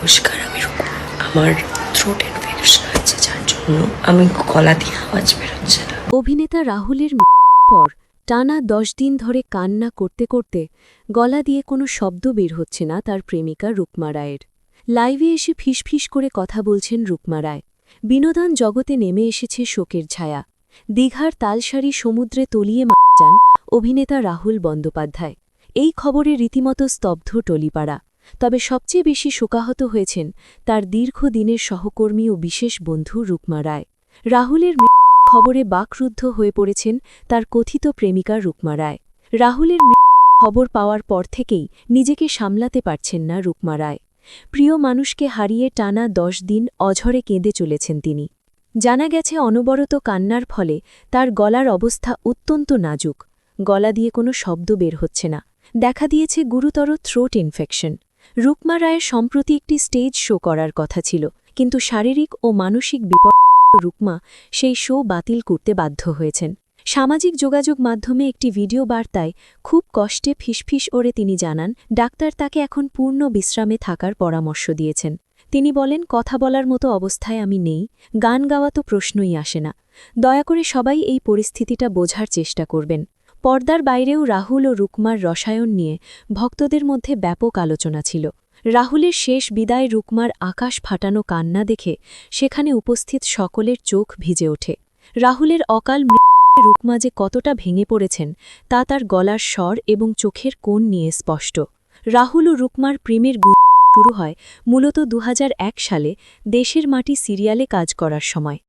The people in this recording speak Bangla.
নমস্কার, আমি রূপা। আমার থ্রোট ইনফেকশন হয়েছে, যার জন্য আমি গলা দিয়ে আওয়াজ বেরোচ্ছে না। অভিনেতা রাহুলের মৃত্যুর পর টানা 10 দিন ধরে কান্না করতে করতে গলা দিয়ে কোনো শব্দ বের হচ্ছে না তার প্রেমিকা রুকমা রায়ের। লাইভে এসে ফিসফিস করে কথা বলছেন রুকমা রায়। বিনোদন জগতে নেমে এসেছে শোকের ছায়া। দীঘার তালসারি সমুদ্রে তলিয়ে মারা যান অভিনেতা রাহুল বন্দ্যোপাধ্যায়। এই খবরে রীতিমতো স্তব্ধ টলিপাড়া। তবে সবচেয়ে বেশি শোকাহত হয়েছেন তার দীর্ঘদিনের সহকর্মী ও বিশেষ বন্ধু রুকমা রায়। রাহুলের খবরে বাকরুদ্ধ হয়ে পড়েছেন তার কথিত প্রেমিকা রুকমা রায়। রাহুলের খবর পাওয়ার পর থেকেই নিজেকে সামলাতে পারছেন না রুকমা রায়। প্রিয় মানুষকে হারিয়ে টানা 10 দিন অঝরে কেঁদে চলেছেন তিনি। জানা গেছে অনবরত কান্নার ফলে তার গলার অবস্থা অত্যন্ত নাজুক। গলা দিয়ে কোনো শব্দ বের হচ্ছে না। দেখা দিয়েছে গুরুতর থ্রোট ইনফেকশন। রুকমা রায়ের সম্প্রতি একটি স্টেজ শো করার কথা ছিল, কিন্তু শারীরিক ও মানসিক বিপদ রুকমা সেই শো বাতিল করতে বাধ্য হয়েছেন। সামাজিক যোগাযোগ মাধ্যমে একটি ভিডিও বার্তায় খুব কষ্টে ফিসফিস ওরে তিনি জানান ডাক্তার তাকে এখন পূর্ণ বিশ্রামে থাকার পরামর্শ দিয়েছেন। তিনি বলেন, কথা বলার মতো অবস্থায় আমি নেই, গান গাওয়া তো প্রশ্নই আসে না। দয়া করে সবাই এই পরিস্থিতিটা বোঝার চেষ্টা করবেন। পর্দার বাইরেও রাহুল ও রুকমার রসায়ন নিয়ে ভক্তদের মধ্যে ব্যাপক আলোচনা ছিল। রাহুলের শেষ বিদায় রুকমার আকাশ ফাটানো কান্না দেখে সেখানে উপস্থিত সকলের চোখ ভিজে ওঠে। রাহুলের অকাল মৃত্যুতে রুকমা যে কতটা ভেঙে পড়েছেন তা তার গলার স্বর এবং চোখের কোণ নিয়ে স্পষ্ট। রাহুল ও রুকমার প্রেমের শুরু হয় মূলত 2001 সালে দেশের মাটি সিরিয়ালে কাজ করার সময়।